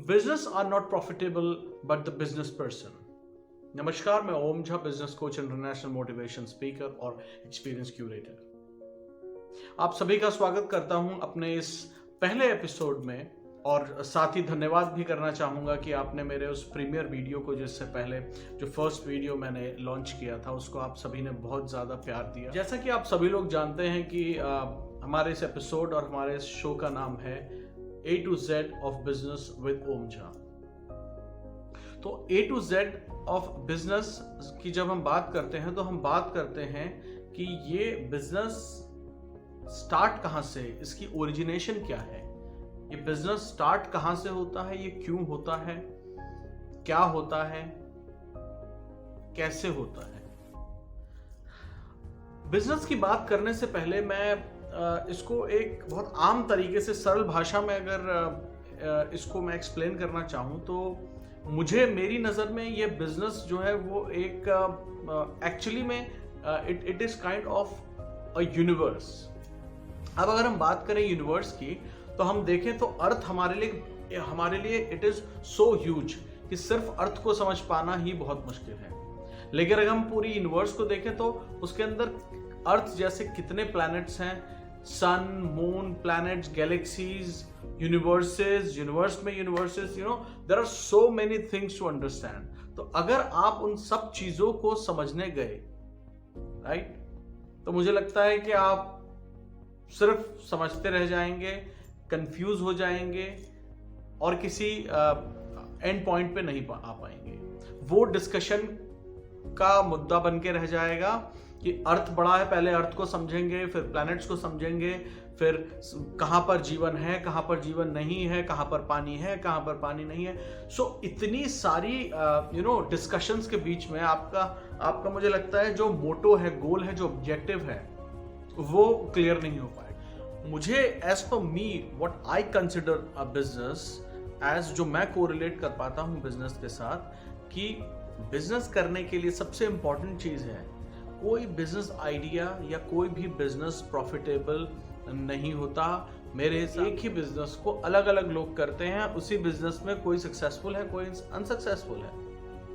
Business are not profitable but the business person. नमस्कार, मैं Om Jha, business coach, international motivation speaker और experience curator. आप सभी का स्वागत करता हूं अपने इस पहले एपिसोड में, और साथ ही धन्यवाद भी करना चाहूँगा कि आपने मेरे उस प्रीमियर वीडियो को, जिससे पहले जो फर्स्ट वीडियो मैंने लॉन्च किया था, उसको आप सभी ने बहुत ज़्यादा प्यार दिया। जैसा कि आप सभी लोग जानते हैं कि हमारे इस एपिसोड और हमारे इस शो का नाम है A to Z of business with Om Jha. तो A to Z of business की जब हम बात करते हैं तो हम बात करते हैं कि ये बिजनेस स्टार्ट कहाँ से, इसकी ओरिजिनेशन क्या है, ये बिजनेस स्टार्ट कहां से होता है, ये क्यों होता है, क्या होता है, कैसे होता है। बिजनेस की बात करने से पहले मैं इसको एक बहुत आम तरीके से सरल भाषा में अगर इसको मैं एक्सप्लेन करना चाहूं तो मेरी नज़र में ये बिजनेस जो है वो एक एक्चुअली में it is kind of a universe. अब अगर हम बात करें यूनिवर्स की, तो हम देखें तो अर्थ हमारे लिए इट इज सो ह्यूज कि सिर्फ अर्थ को समझ पाना ही बहुत मुश्किल है। लेकिन अगर हम पूरी यूनिवर्स को देखें तो उसके अंदर अर्थ जैसे कितने प्लैनेट्स हैं, sun, moon, planets, galaxies, universe में universes, there are so many things to understand. तो अगर आप उन सब चीजों को समझने गए, राइट, तो मुझे लगता है कि आप सिर्फ समझते रह जाएंगे, कंफ्यूज हो जाएंगे और किसी एंड पॉइंट पे नहीं आ पाएंगे। वो डिस्कशन का मुद्दा बन के रह जाएगा कि अर्थ बड़ा है, पहले अर्थ को समझेंगे, फिर प्लैनेट्स को समझेंगे, फिर कहां पर जीवन है, कहां पर जीवन नहीं है, कहां पर पानी है, कहां पर पानी नहीं है। सो इतनी सारी डिस्कशंस के बीच में आपका मुझे लगता है जो मोटो है, गोल है, जो ऑब्जेक्टिव है, वो क्लियर नहीं हो पाएगा। मुझे as per me what I consider a business edge, जो मैं कोरिलेट कर पाता हूं बिजनेस के साथ, कि बिजनेस करने के लिए सबसे इंपॉर्टेंट चीज है, कोई बिजनेस आइडिया या कोई भी बिजनेस प्रॉफिटेबल नहीं होता। मेरे एक ही बिजनेस को अलग अलग लोग करते हैं, उसी बिजनेस में कोई सक्सेसफुल है, कोई अनसक्सेसफुल है,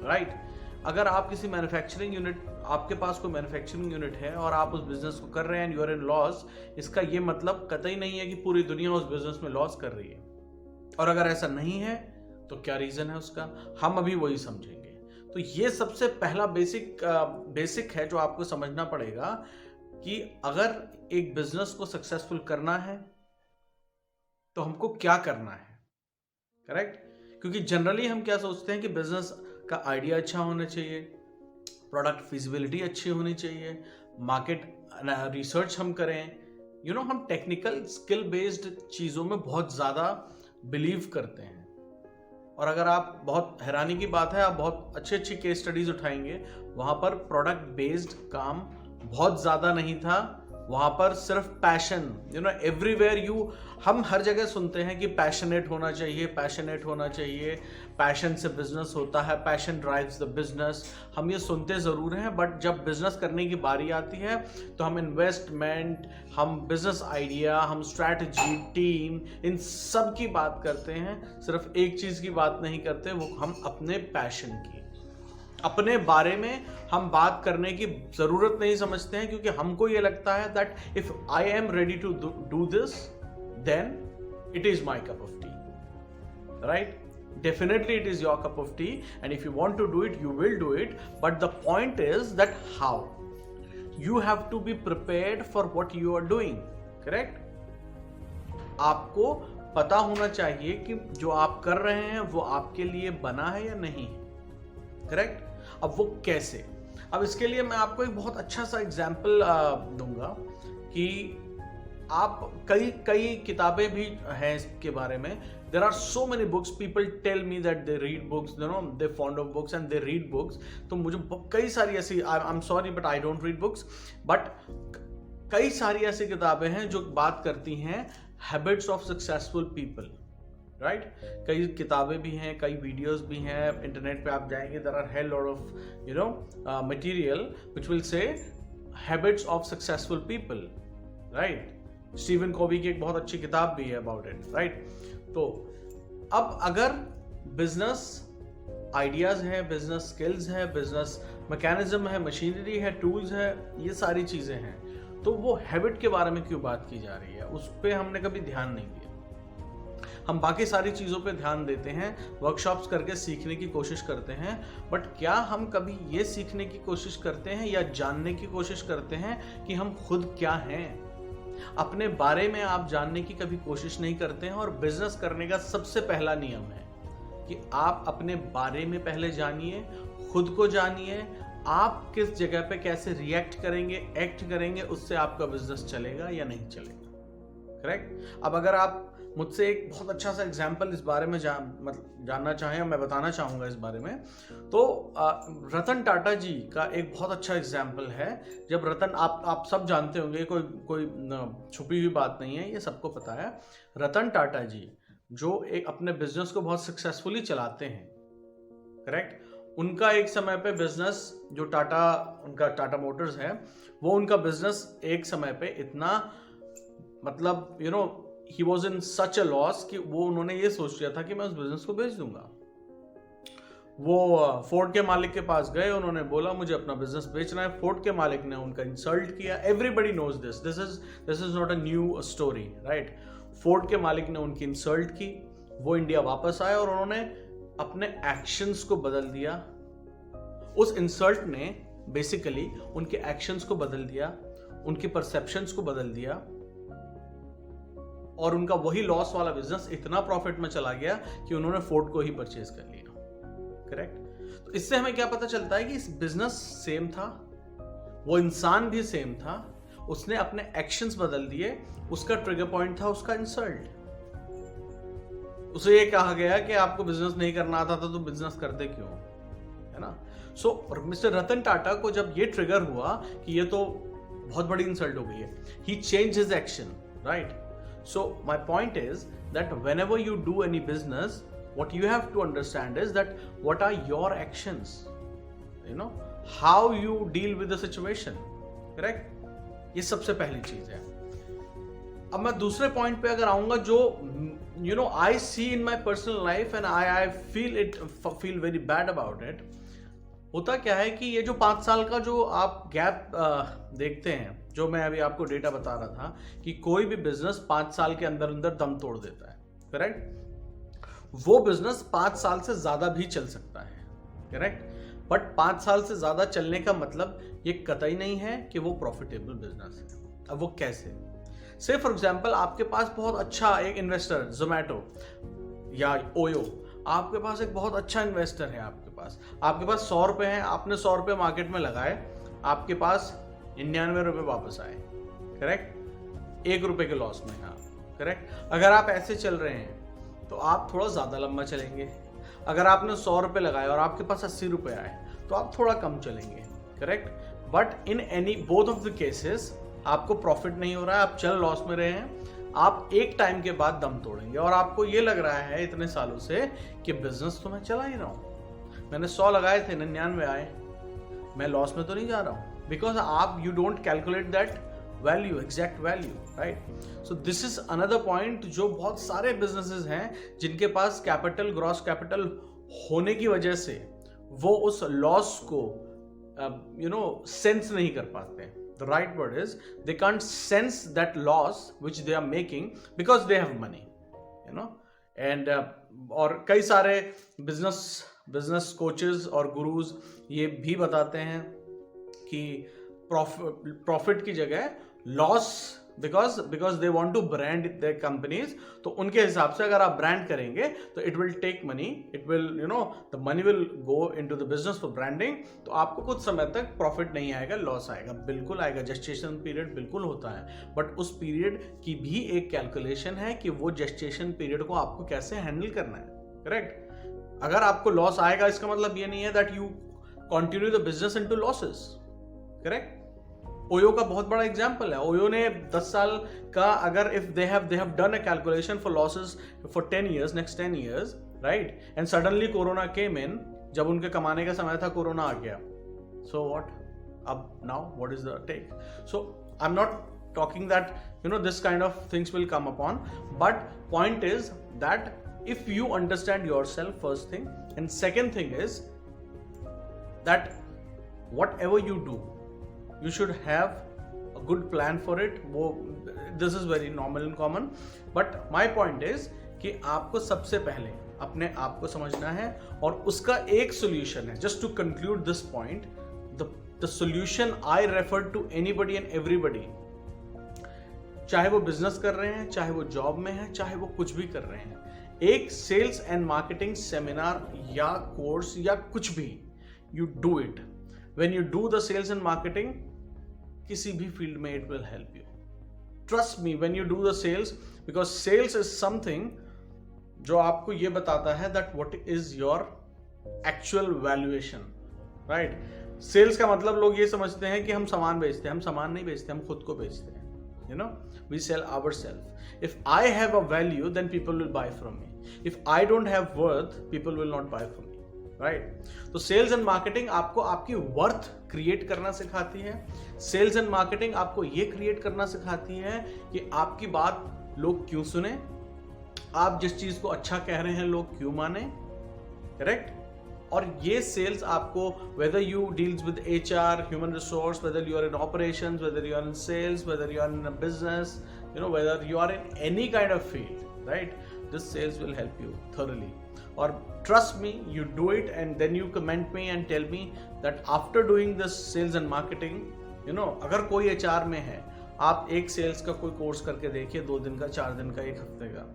राइट। अगर आप किसी मैन्युफैक्चरिंग यूनिट, आपके पास कोई मैन्युफैक्चरिंग यूनिट है और आप उस बिजनेस को कर रहे हैं and you are in loss, इसका ये मतलब कतई नहीं है कि पूरी दुनिया उस बिजनेस में लॉस कर रही है। और अगर ऐसा नहीं है तो क्या रीजन है उसका, हम अभी वही समझेंगे। तो ये सबसे पहला बेसिक है जो आपको समझना पड़ेगा कि अगर एक बिजनेस को सक्सेसफुल करना है तो हमको क्या करना है, करेक्ट। क्योंकि जनरली हम क्या सोचते हैं कि बिजनेस का आइडिया अच्छा होना चाहिए, प्रोडक्ट फिजिबिलिटी अच्छी होनी चाहिए, मार्केट रिसर्च हम करें, हम टेक्निकल स्किल बेस्ड चीज़ों में बहुत ज़्यादा बिलीव करते हैं। और अगर आप, बहुत हैरानी की बात है, आप बहुत अच्छी केस स्टडीज उठाएंगे, वहाँ पर प्रोडक्ट बेस्ड काम बहुत ज़्यादा नहीं था, वहाँ पर सिर्फ पैशन, एवरीवेयर हम हर जगह सुनते हैं कि पैशनेट होना चाहिए, पैशनेट होना चाहिए, पैशन से बिजनेस होता है, पैशन ड्राइव्स द बिजनेस। हम ये सुनते ज़रूर हैं, बट जब बिजनेस करने की बारी आती है तो हम इन्वेस्टमेंट, हम बिजनेस आइडिया, हम स्ट्रैटेजी, टीम, इन सब की बात करते हैं, सिर्फ एक चीज़ की बात नहीं करते, वो हम अपने पैशन की, अपने बारे में हम बात करने की जरूरत नहीं समझते हैं। क्योंकि हमको ये लगता है that if I am ready to do this then it is my cup of tea, right. Definitely it is your cup of tea, and if you want to do it you will do it, but the point is that how you have to be prepared for what you are doing, correct। आपको पता होना चाहिए कि जो आप कर रहे हैं वो आपके लिए बना है या नहीं, करेक्ट। अब वो कैसे, अब इसके लिए मैं आपको एक बहुत अच्छा सा एग्जाम्पल दूंगा कि आप कई किताबें भी हैं इसके बारे में। There are so many books, people tell me that they read books, they're fond of books and they read books। तो मुझे कई सारी ऐसी, I'm sorry but I don't read books, but कई सारी ऐसी किताबें हैं जो बात करती हैं habits of successful people, right. कई किताबें भी हैं, कई वीडियोस भी हैं, इंटरनेट पे आप जाएंगे, there are hell lot of material which will say habits of successful people, right. Stephen Covey की एक बहुत अच्छी किताब भी है अबाउट इट, राइट। तो अब अगर बिजनेस आइडियाज है, बिजनेस स्किल्स है, बिजनेस मैकेनिज्म है, मशीनरी है, टूल्स है, ये सारी चीजें हैं, तो वो हैबिट के बारे में क्यों बात की जा रही है? उस पर हमने कभी ध्यान नहीं दिया। हम बाकी सारी चीज़ों पे ध्यान देते हैं, वर्कशॉप्स करके सीखने की कोशिश करते हैं, बट क्या हम कभी ये सीखने की कोशिश करते हैं या जानने की कोशिश करते हैं कि हम खुद क्या हैं? अपने बारे में आप जानने की कभी कोशिश नहीं करते हैं। और बिजनेस करने का सबसे पहला नियम है कि आप अपने बारे में पहले जानिए, खुद को जानिए, आप किस जगह पे कैसे रिएक्ट करेंगे, एक्ट करेंगे, उससे आपका बिजनेस चलेगा या नहीं चलेगा। करेक्ट? अब अगर आप मुझसे एक बहुत अच्छा सा एग्जाम्पल इस बारे में जानना चाहें, मैं बताना चाहूँगा इस बारे में, तो रतन टाटा जी का एक बहुत अच्छा एग्जाम्पल है। जब रतन, आप सब जानते होंगे, कोई छुपी हुई बात नहीं है, ये सबको पता है। रतन टाटा जी जो एक अपने बिजनेस को बहुत सक्सेसफुली चलाते हैं, करेक्ट, उनका एक समय पे बिजनेस जो उनका टाटा मोटर्स है, वो उनका बिजनेस एक समय पे इतना, मतलब he was in such a loss कि वो उन्होंने ये सोच लिया था कि मैं उस बिजनेस को बेच दूंगा। वो फोर्ड के मालिक के पास गए, उन्होंने बोला मुझे अपना बिजनेस बेचना है। फोर्ड के मालिक ने उनका इंसल्ट किया। Everybody knows this is not a new story, right? Ford के मालिक ने उनकी इंसल्ट की, वो इंडिया वापस आए और उन्होंने अपने एक्शंस को बदल दिया। उस इंसल्ट ने बेसिकली उनके एक्शंस को बदल दिया, उनकी परसेप्शंस को बदल दिया, और उनका वही लॉस वाला बिजनेस इतना प्रॉफिट में चला गया कि उन्होंने फोर्ड को ही परचेज कर लिया। करेक्ट? तो इससे हमें क्या पता चलता है कि इस बिजनेस सेम था, वो इंसान भी सेम था, उसने अपने एक्शंस बदल दिए, उसका ट्रिगर पॉइंट था उसका इंसल्ट। उसे ये कहा गया कि आपको बिजनेस नहीं करना आता था तो बिजनेस करते क्यों, है ना? सो मिस्टर रतन टाटा को जब ये ट्रिगर हुआ कि ये तो बहुत बड़ी इंसल्ट हो गई है, he change his action, right? So my point is that whenever you do any business, what you have to understand is that what are your actions, how you deal with the situation, correct? ये सबसे पहली चीज है। अब मैं दूसरे point पे अगर आऊंगा, जो I see in my personal life and I feel very bad about it। होता क्या है कि ये जो 5 साल का जो आप गैप देखते हैं, जो मैं अभी आपको डेटा बता रहा था कि कोई भी बिजनेस 5 साल के अंदर अंदर दम तोड़ देता है, करेक्ट? वो बिजनेस 5 साल से ज्यादा भी चल सकता है, करेक्ट? बट 5 साल से ज्यादा चलने का मतलब ये कतई नहीं है कि वो प्रॉफिटेबल बिजनेस है। अब वो कैसे? से फॉर एग्जाम्पल आपके पास बहुत अच्छा एक इन्वेस्टर, जोमैटो या ओयो, आपके पास एक बहुत अच्छा इन्वेस्टर है, आपके पास 100 रुपए हैं, आपने 100 रुपए मार्केट में लगाए, आपके पास 99 रुपए वापस आए, करेक्ट? 1 रुपए के लॉस में, हाँ, करेक्ट? अगर आप ऐसे चल रहे हैं तो आप थोड़ा ज्यादा लंबा चलेंगे। अगर आपने 100 रुपए लगाए और आपके पास 80 रुपए आए तो आप थोड़ा कम चलेंगे, correct? But in both of the cases आपको प्रॉफिट नहीं हो रहा है, आप चल लॉस में रहे हैं, आप एक टाइम के बाद दम तोड़ेंगे और आपको ये लग रहा है इतने सालों से कि बिजनेस तो मैं चला ही रहा हूं, मैंने 100 लगाए थे, 99 आए, मैं लॉस में तो नहीं जा रहा हूं, because you don't calculate that value, exact value, right? So this is another point, जो बहुत सारे बिजनेसेस हैं जिनके पास कैपिटल, ग्रॉस कैपिटल होने की वजह से वो उस लॉस को सेंस नहीं कर पाते। The right word is they can't sense that loss which they are making because they have money, and और कई सारे बिजनेस कोचेस और गुरुज ये भी बताते हैं कि प्रॉफिट की जगह loss, because they want to brand their companies. तो उनके हिसाब से अगर आप ब्रांड करेंगे तो it will take money, it will the money will go into the business for branding. तो आपको कुछ समय तक प्रॉफिट नहीं आएगा, लॉस आएगा, बिल्कुल आएगा, जेस्टेशन पीरियड बिल्कुल होता है, बट उस पीरियड की भी एक कैलकुलेशन है कि वो जेस्टेशन पीरियड को आपको कैसे हैंडल करना है, करेक्ट? अगर आपको लॉस आएगा इसका मतलब ये नहीं है that you continue the business into losses, correct? OYO का बहुत बड़ा एग्जाम्पल है। ओयो ने 10 साल का, अगर if they have done a calculation for losses for 10 years, next 10 years, right? And suddenly corona came in, जब उनके कमाने का समय था कोरोना आ गया, सो व्हाट? अब now what is the take? So I am not talking that this kind of things will come upon, but point is that if you understand yourself, first thing, and second thing is that whatever you do, you should have a good plan for it. वो this is very normal and common, but my point is कि आपको सबसे पहले अपने आप को समझना है और उसका एक solution है. Just to conclude this point, the solution I refer to anybody and everybody, चाहे वो बिजनेस कर रहे हैं, चाहे वो जॉब में है, चाहे वो कुछ भी कर रहे हैं, एक सेल्स एंड मार्केटिंग सेमिनार या कोर्स या कुछ भी, you do it. When you do the sales and marketing, किसी भी फील्ड में it will help you. Trust me, when you do the sales, because sales is something जो आपको ये बताता है that what is your actual valuation, right. Sales का मतलब लोग ये समझते हैं कि हम सामान बेचते हैं. हम सामान नहीं बेचते, हम खुद को बेचते हैं. You know, we sell ourselves. If I have a value, then people will buy from me. If I don't have worth, people will not buy from me, right? तो sales and marketing आपको आपकी worth create करना सिखाती है. Sales and marketing आपको ये create करना सिखाती है कि आपकी बात लोग क्यों सुने, आप जिस चीज को अच्छा कह रहे हैं लोग क्यों माने, correct? और ये सेल्स आपको, whether you deals with HR, human resource, whether you are in operations, whether you are in sales, whether you are in a business, you know, whether you are in any kind of field, right? This sales will help you thoroughly. Or trust me, you do it and then you comment me and tell me that after doing this sales and marketing, you know, अगर कोई HR में है, आप एक sales का कोई course करके देखिए, 2 दिन का, 4 दिन का, 1 हफ्ते का,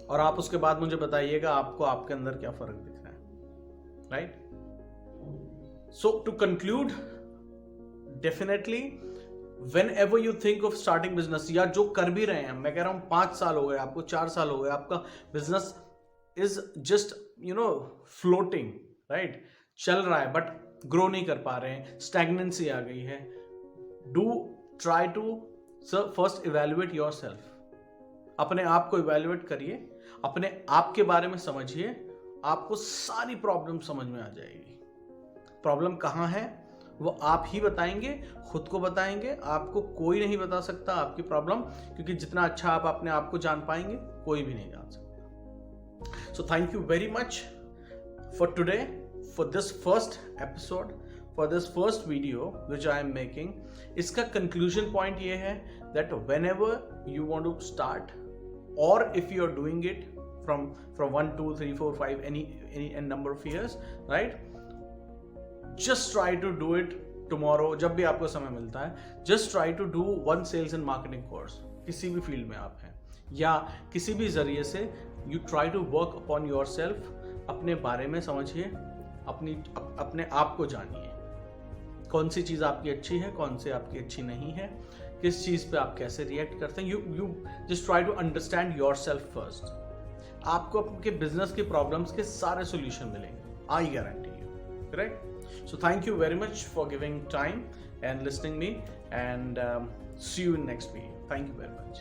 और आप उसके बाद मुझे बताइएगा आपको आपके अंदर क्या फर्क दिख रहा है. Right? So to conclude, definitely whenever you think of starting business, या जो कर भी रहे हैं, मैं कह रहा हूँ 5 साल हो गए आपको, 4 साल हो गए, आपका business is just, you know, floating, right? चल रहा है but grow नहीं कर पा रहे हैं, stagnancy आ गई है. Do try to first evaluate yourself. अपने आप को evaluate करिए, अपने आप के बारे में समझिए, आपको सारी प्रॉब्लम समझ में आ जाएगी. प्रॉब्लम कहाँ है वो आप ही बताएंगे, खुद को बताएंगे. आपको कोई नहीं बता सकता आपकी प्रॉब्लम, क्योंकि जितना अच्छा आप अपने आप को जान पाएंगे, कोई भी नहीं जान सकता. So thank you very much for today, for this first episode, for this first video which I am making. इसका कंक्लूजन पॉइंट ये है that whenever you want to start, और if you are doing it from 1, 2, 3, 4, 5 any number of years, right? Just try to do it tomorrow, जब भी आपको समय मिलता है. Just try to do one sales and marketing course. किसी भी field में आप हैं या किसी भी जरिए से, you try to work upon yourself. अपने बारे में समझिए, अपने आप को जानिए, कौन सी चीज़ आपकी अच्छी है, कौन सी आपकी अच्छी नहीं है, किस चीज़ पे आप कैसे रिएक्ट करते हैं. You just try to understand yourself first. आपको आपके बिजनेस की प्रॉब्लम्स के सारे सॉल्यूशन मिलेंगे, I guarantee you, correct. So thank you very much for giving time and listening me, and see you in next video. Thank you very much.